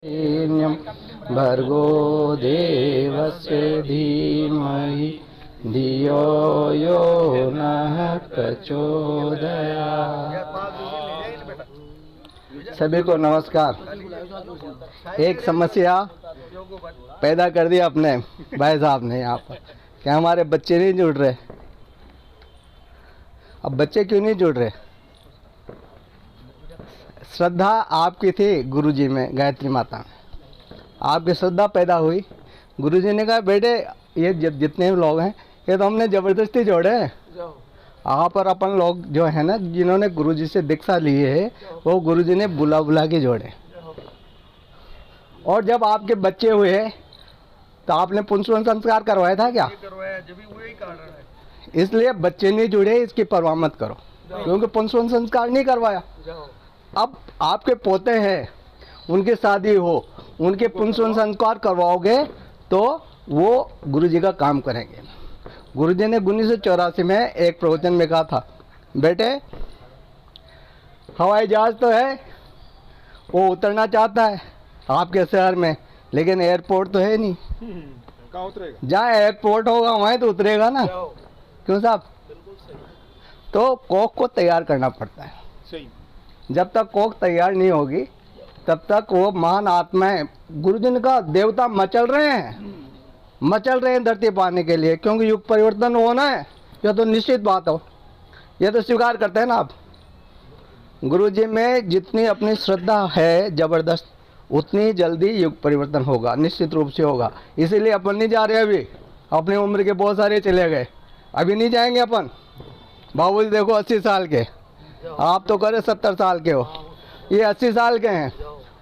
न्यं भर्गो देवस्य धीमहि धियो यो नः प्रचोदयात्। सभी को नमस्कार। एक समस्या पैदा कर दी अपने भाई साहब ने यहाँ पर कि हमारे बच्चे नहीं जुड़ रहे। अब बच्चे क्यों नहीं जुड़ रहे? श्रद्धा आपकी थी गुरुजी में, गायत्री माता में आपकी श्रद्धा पैदा हुई। गुरुजी ने कहा बेटे ये जितने लोग हैं ये तो हमने ज़बरदस्ती जोड़े हैं। यहाँ पर अपन लोग जो है ना, जिन्होंने गुरुजी से दीक्षा ली है वो गुरुजी ने बुला बुला के जोड़े। और जब आपके बच्चे हुए तो आपने पुंसवन संस्कार करवाया था क्या? इसलिए बच्चे नहीं जुड़े, इसकी परवाह मत करो, क्योंकि पुंसवन संस्कार नहीं करवाया। अब आपके पोते हैं, उनकी शादी हो, उनके पुंसवन संस्कार करवाओगे तो वो गुरुजी का काम करेंगे। गुरुजी ने 1984 में एक प्रवचन में कहा था, बेटे हवाई जहाज तो है, वो उतरना चाहता है आपके शहर में, लेकिन एयरपोर्ट तो है नहीं। कहाँ उतरेगा? जहाँ एयरपोर्ट होगा वहीं तो उतरेगा ना। क्यों साहब? तो कोख को तैयार करना पड़ता है। सही। जब तक कोख तैयार नहीं होगी तब तक वो महान आत्माएं, गुरुजी ने कहा देवता मचल रहे हैं धरती पाने के लिए, क्योंकि युग परिवर्तन होना है। यह तो निश्चित बात हो, यह तो स्वीकार करते हैं ना आप। गुरुजी में जितनी अपनी श्रद्धा है जबरदस्त, उतनी जल्दी युग परिवर्तन होगा, निश्चित रूप से होगा। इसीलिए अपन नहीं जा रहे अभी। अपनी उम्र के बहुत सारे चले गए, अभी नहीं जाएंगे अपन। बाबूजी देखो 80 साल के, आप तो करे 70 साल के हो, ये 80 साल के हैं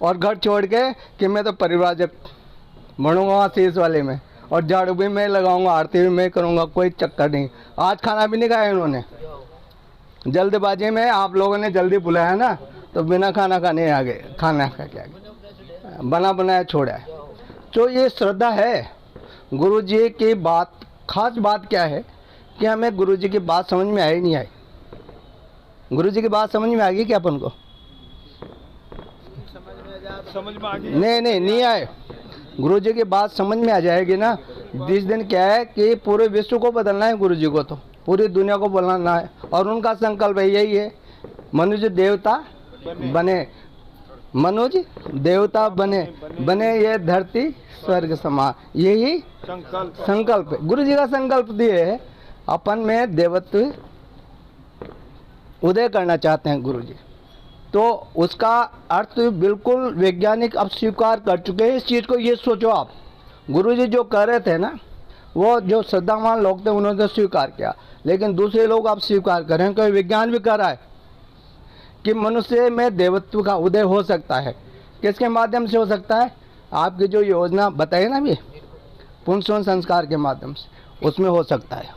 और घर छोड़ के कि मैं तो परिवार जब बनूंगा वहाँ शीश वाले में, और झाड़ू भी मैं लगाऊंगा, आरती भी मैं करूंगा, कोई चक्कर नहीं। आज खाना भी नहीं खाया इन्होंने, जल्दबाजी में आप लोगों ने जल्दी बुलाया ना, तो बिना खाना खाने आ गए, खाना खा के आ गए, बना बनाया छोड़ा है। तो ये श्रद्धा है। गुरुजी की बात, खास बात क्या है कि हमें गुरुजी की बात समझ में आई नहीं आई। गुरुजी की बात समझ में आ गई क्या अपन को? समझ में आ गई? नहीं आए। गुरुजी की बात समझ में आ जाएगी ना। जिस दिन क्या है कि पूरे विश्व को बदलना है गुरुजी को, तो पूरी दुनिया को बदलना है, और उनका संकल्प यही है, मनुष्य देवता बने, मनुष्य देवता बने ये धरती स्वर्ग समान, यही संकल्प है। गुरुजी का संकल्प दिए है, अपन में देवत्व उदय करना चाहते हैं गुरुजी। तो उसका अर्थ बिल्कुल वैज्ञानिक अब स्वीकार कर चुके हैं इस चीज़ को। ये सोचो आप, गुरुजी जो कर रहे थे ना, वो जो श्रद्धावान लोग थे उन्होंने तो स्वीकार किया, लेकिन दूसरे लोग अब स्वीकार कर रहे हैं, कोई विज्ञान भी कर रहा है कि मनुष्य में देवत्व का उदय हो सकता है। किसके माध्यम से हो सकता है? आपकी जो योजना बताई ना अभी, पुंसवन संस्कार के माध्यम से, उसमें हो सकता है।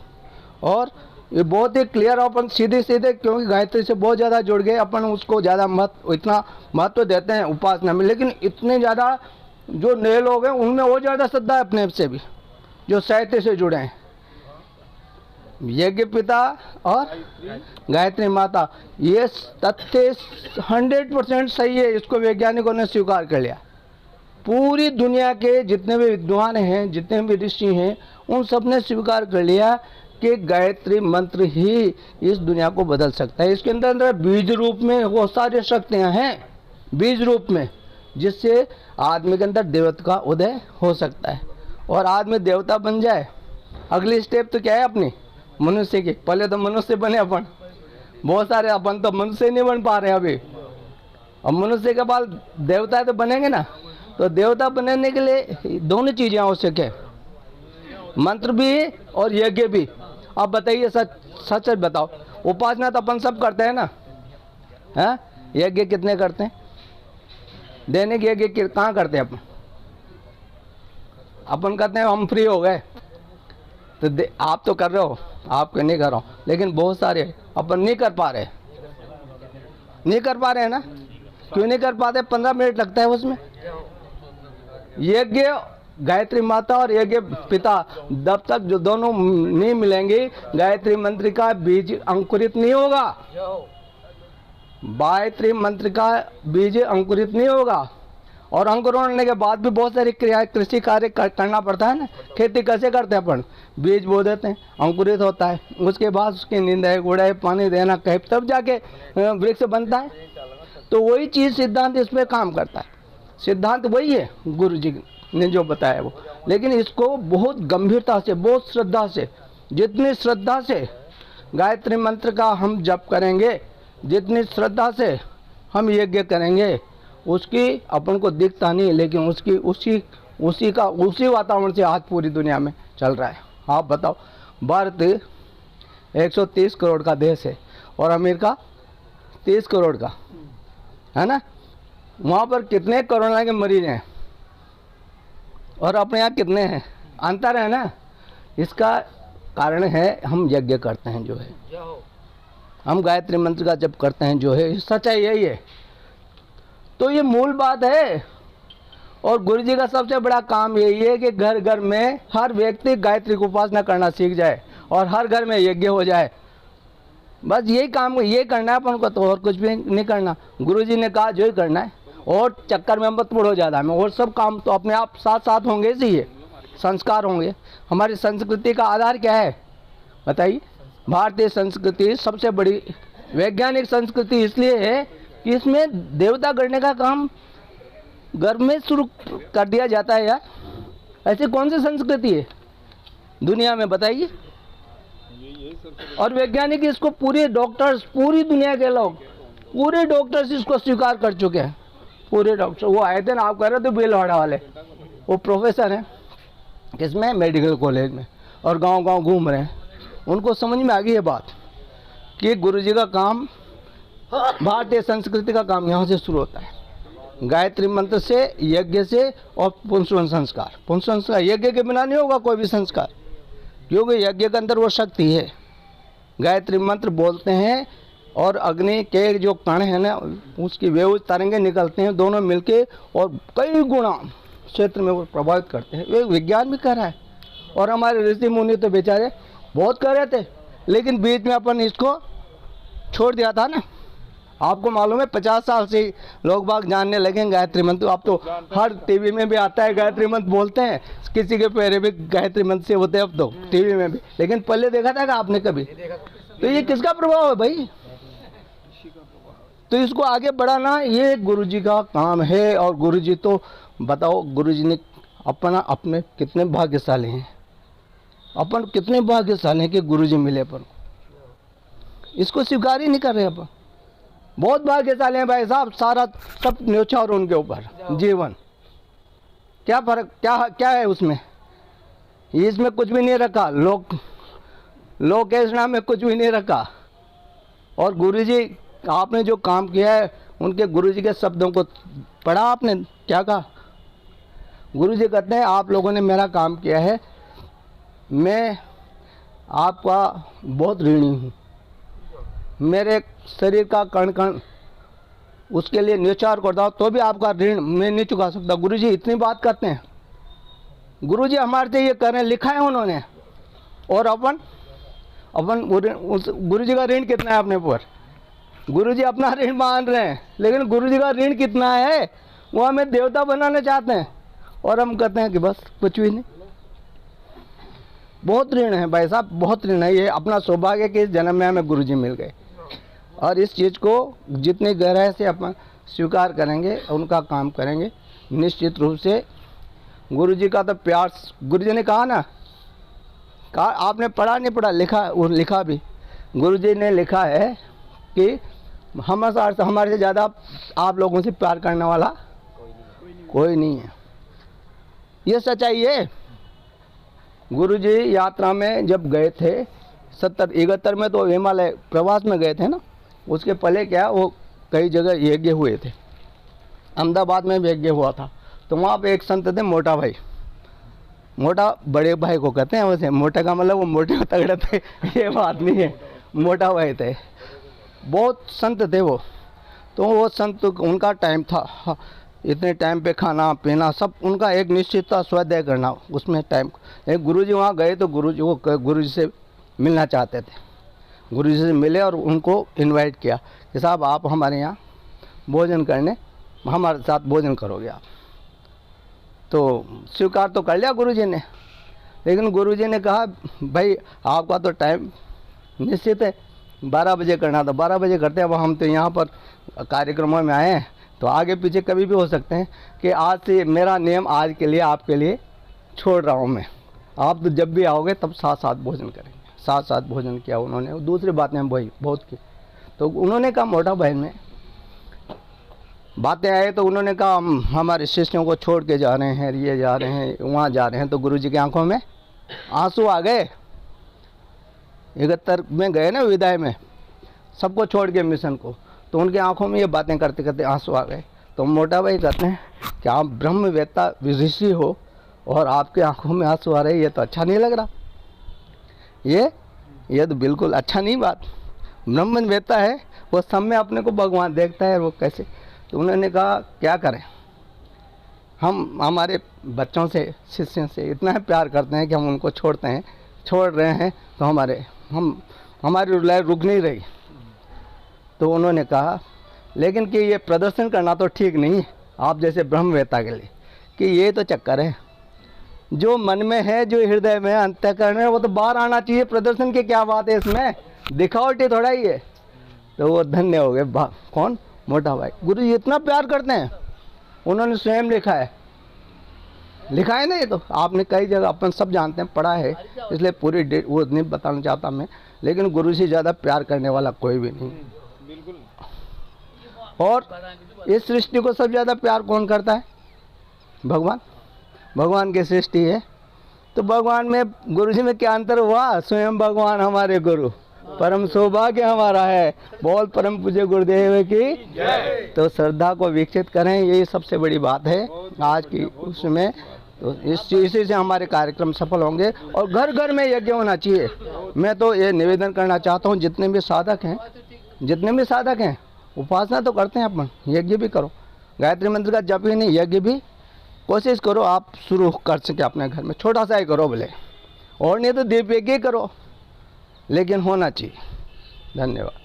और ये बहुत ही क्लियर, अपन सीधे क्योंकि गायत्री से बहुत ज़्यादा जुड़ गए अपन, उसको ज़्यादा इतना महत्व देते हैं उपासना में, लेकिन इतने ज़्यादा जो नए लोग हैं उनमें और ज़्यादा श्रद्धा है अपने से भी, जो साहित्य से जुड़े हैं। यज्ञ पिता और गायत्री माता, ये तथ्य 100% सही है, इसको वैज्ञानिकों ने स्वीकार कर लिया। पूरी दुनिया के जितने भी विद्वान हैं, जितने भी ऋषि हैं, उन सब ने स्वीकार कर लिया कि गायत्री मंत्र ही इस दुनिया को बदल सकता है। इसके अंदर बीज रूप में वो सारी शक्तियाँ हैं, बीज रूप में, जिससे आदमी के अंदर देवत्व का उदय हो सकता है और आदमी देवता बन जाए। अगली स्टेप तो क्या है अपनी, मनुष्य की। पहले तो मनुष्य बने अपन, बहुत सारे अपन तो मनुष्य नहीं बन पा रहे अभी। अब मनुष्य के बाद देवता तो बनेंगे ना। तो देवता बनने के लिए दोनों चीज़ें आवश्यक है, मंत्र भी और यज्ञ भी। अब बताइए, सच बताओ, उपासना तो अपन सब करते हैं ना, हैं? यज्ञ कितने करते हैं? दैनिक यज्ञ कहाँ करते हैं अपन कहते हैं हम फ्री हो गए, तो आप तो कर रहे हो, आपके नहीं कर रहा हूँ, लेकिन बहुत सारे अपन नहीं कर पा रहे हैं ना। क्यों नहीं कर पाते? 15 मिनट लगता है उसमें। यज्ञ गायत्री माता और यज्ञ पिता, जब तक जो दोनों नहीं मिलेंगे, गायत्री मंत्र का बीज अंकुरित नहीं होगा। गायत्री मंत्र का बीज अंकुरित नहीं होगा। और अंकुरण के बाद भी बहुत सारी क्रिया कृषि कार्य करना पड़ता है ना। खेती कैसे करते हैं अपन, बीज बो देते हैं, अंकुरित होता है, उसके बाद उसकी निंदाई गुड़ाई पानी देना कहीं तब जाके वृक्ष बनता है। तो वही चीज़ सिद्धांत इसमें काम करता है। सिद्धांत वही है गुरु जी ने जो बताया वो, लेकिन इसको बहुत गंभीरता से, बहुत श्रद्धा से, जितनी श्रद्धा से गायत्री मंत्र का हम जप करेंगे, जितनी श्रद्धा से हम यज्ञ करेंगे, उसकी अपन को दिखता नहीं, लेकिन उसकी उसी वातावरण से आज पूरी दुनिया में चल रहा है। आप बताओ, भारत 130 करोड़ का देश है और अमेरिका 30 करोड़ का है ना। वहाँ पर कितने कोरोना के मरीज हैं और अपने यहाँ कितने हैं, अंतर है ना। इसका कारण है हम यज्ञ करते हैं जो है, हम गायत्री मंत्र का जप करते हैं जो है, सच्चाई यही है। तो ये मूल बात है। और गुरु जी का सबसे बड़ा काम यही है कि घर घर में हर व्यक्ति गायत्री की उपासना करना सीख जाए और हर घर में यज्ञ हो जाए। बस यही काम, ये करना है अपन को, तो और कुछ भी नहीं करना। गुरु जी ने कहा जो ही करना है, और चक्कर में मत पड़ो ज़्यादा में, और सब काम तो अपने आप साथ साथ होंगे। इसी संस्कार होंगे। हमारी संस्कृति का आधार क्या है बताइए। भारतीय संस्कृति सबसे बड़ी वैज्ञानिक संस्कृति इसलिए है कि इसमें देवता गढ़ने का काम घर में शुरू कर दिया जाता है यार। ऐसी कौन सी संस्कृति है दुनिया में बताइए। और वैज्ञानिक इसको, पूरे डॉक्टर्स, पूरी दुनिया के लोग, पूरे डॉक्टर्स इसको स्वीकार कर चुके हैं। पूरे डॉक्टर, वो आए थे ना, आप कह रहे थे बेलवाड़ा वाले, वो प्रोफेसर हैं किसमें, मेडिकल कॉलेज में, और गांव-गांव घूम रहे हैं। उनको समझ में आ गई ये बात कि गुरुजी का काम, भारतीय संस्कृति का काम यहाँ से शुरू होता है, गायत्री मंत्र से, यज्ञ से और पुंसवन संस्कार। पुंसवन संस्कार, यज्ञ के बिना नहीं होगा कोई भी संस्कार, क्योंकि यज्ञ के अंदर वो शक्ति है। गायत्री मंत्र बोलते हैं और अग्नि के जो कण है ना, उसकी वेव तरंगे निकलते हैं, दोनों मिलके और कई गुना क्षेत्र में वो प्रभावित करते हैं। ये विज्ञान भी कर रहा है। और हमारे ऋषि मुनि तो बेचारे बहुत कर रहे थे, लेकिन बीच में अपन इसको छोड़ दिया था ना। आपको मालूम है 50 साल से लोग बाग जानने लगे गायत्री मंत्र। आप तो हर टीवी में भी आता है, गायत्री मंत्र बोलते हैं, किसी के पैरे भी गायत्री मंत्र से होते हैं अब तो टीवी में भी। लेकिन पहले देखा था कि आपने कभी? तो ये किसका प्रभाव है भाई? तो इसको आगे बढ़ाना ये गुरुजी का काम है। और गुरुजी तो बताओ, गुरुजी ने अपने कितने भाग्यशाली हैं, अपन कितने भाग्यशाली हैं कि गुरुजी मिले अपन। इसको स्वीकार ही नहीं कर रहे अपन। बहुत भाग्यशाली हैं भाई साहब, सारा सब न्योछावर उनके ऊपर जीवन। क्या फर्क, क्या है उसमें? इसमें कुछ भी नहीं रखा, लोकेशना में कुछ भी नहीं रखा। और गुरुजी, आपने जो काम किया है, उनके गुरुजी के शब्दों को पढ़ा आपने? क्या कहा गुरुजी? कहते हैं आप लोगों ने मेरा काम किया है, मैं आपका बहुत ऋणी हूँ। मेरे शरीर का कण कण उसके लिए न्योछावर करता हूँ तो भी आपका ऋण मैं नहीं चुका सकता। गुरुजी इतनी बात करते हैं। गुरुजी हमारे से ये कर रहे हैं, लिखा है उन्होंने। और अपन गुरुजी का ऋण कितना है अपने ऊपर? गुरुजी अपना ऋण मान रहे हैं, लेकिन गुरुजी का ऋण कितना है? वो हमें देवता बनाना चाहते हैं और हम कहते हैं कि बस कुछ भी नहीं। बहुत ऋण है भाई साहब, बहुत ऋण है। ये अपना सौभाग्य कि इस जन्म में हमें गुरुजी मिल गए। और इस चीज़ को जितनी गहराई से अपन स्वीकार करेंगे, उनका काम करेंगे, निश्चित रूप से गुरुजी का तो प्यार। गुरुजी ने कहा ना, कहा आपने पढ़ा नहीं पढ़ा, लिखा भी। गुरुजी ने लिखा है कि हमारे से ज़्यादा आप लोगों से प्यार करने वाला कोई नहीं है। ये सच्चाई है। गुरुजी यात्रा में जब गए थे 71 में, तो हिमालय प्रवास में गए थे ना। उसके पहले क्या, वो कई जगह यज्ञ हुए थे। अहमदाबाद में भी यज्ञ हुआ था। तो वहाँ पे एक संत थे, मोटा भाई। मोटा बड़े भाई को कहते हैं वैसे। मोटा का मतलब वो मोटे तगड़े थे ये बात नहीं है, मोटा भाई थे। बहुत संत थे वो। तो वो संत, उनका टाइम था, इतने टाइम पे खाना पीना सब उनका एक निश्चित था, स्वाध्याय करना उसमें टाइम। एक गुरुजी वहाँ गए तो गुरुजी से मिलना चाहते थे। गुरुजी से मिले और उनको इनवाइट किया कि साहब आप हमारे यहाँ भोजन करने, हमारे साथ भोजन करोगे आप। तो स्वीकार तो कर लिया गुरुजी ने, लेकिन गुरुजी ने कहा भाई आपका तो टाइम निश्चित है, 12 बजे करना था 12 बजे करते हैं। अब हम तो यहाँ पर कार्यक्रमों में आए हैं, तो आगे पीछे कभी भी हो सकते हैं कि आज से मेरा नियम आज के लिए आपके लिए छोड़ रहा हूँ मैं। आप तो जब भी आओगे तब साथ साथ भोजन करेंगे। साथ साथ भोजन किया उन्होंने। दूसरी बातें वही बहुत की। तो उन्होंने कहा मोटा बहन में बातें आए तो उन्होंने कहा हम हमारे शिष्यों को छोड़ के जा रहे हैं, ये जा रहे हैं, वहाँ जा रहे हैं। तो गुरुजी की आंखों में आंसू आ गए। 71 में गए ना विदाई में, सबको छोड़ के मिशन को, तो उनकी आंखों में ये बातें करते करते आंसू आ गए। तो मोटा भाई कहते हैं कि आप ब्रह्मवेत्ता ऋषि हो और आपके आंखों में आंसू आ रहे, ये तो अच्छा नहीं लग रहा, ये तो बिल्कुल अच्छा नहीं बात। ब्रह्मवेत्ता है वो सब में अपने को भगवान देखता है, वो कैसे। तो उन्होंने कहा क्या करें, हम हमारे बच्चों से शिष्यों से इतना प्यार करते हैं कि हम उनको छोड़ रहे हैं, तो हमारी लाइफ रुक नहीं रही। तो उन्होंने कहा लेकिन कि ये प्रदर्शन करना तो ठीक नहीं है आप जैसे ब्रह्मवेत्ता के लिए, कि ये तो चक्कर है, जो मन में है, जो हृदय में अंतःकरण है, वो तो बाहर आना चाहिए। प्रदर्शन की क्या बात है इसमें, दिखावटी थोड़ा ही है। तो वो धन्य हो गए। कौन? मोटा भाई। गुरु जी इतना प्यार करते हैं, उन्होंने स्वयं लिखा है ना, ये तो आपने कई जगह अपन सब जानते हैं, पढ़ा है, इसलिए पूरी डेट वो नहीं बताना चाहता मैं, लेकिन गुरु से ज़्यादा प्यार करने वाला कोई भी नहीं। बिल्कुल। और इस सृष्टि को सबसे ज़्यादा प्यार कौन करता है? भगवान की सृष्टि है, तो भगवान में गुरु जी में क्या अंतर हुआ? स्वयं भगवान हमारे गुरु, परम सौभाग्य हमारा है। बोल परम पूज्य गुरुदेव की जय। तो श्रद्धा को विकसित करें, यही सबसे बड़ी बात है आज की उसमें। तो इसी से हमारे कार्यक्रम सफल होंगे और घर घर में यज्ञ होना चाहिए। मैं तो ये निवेदन करना चाहता हूँ, जितने भी साधक हैं उपासना तो करते हैं अपन, यज्ञ भी करो। गायत्री मंत्र का जप ही नहीं, यज्ञ भी कोशिश करो आप शुरू कर सके अपने घर में, छोटा सा ही करो भले, और नहीं तो दीप यज्ञ करो, लेकिन होना चाहिए। धन्यवाद।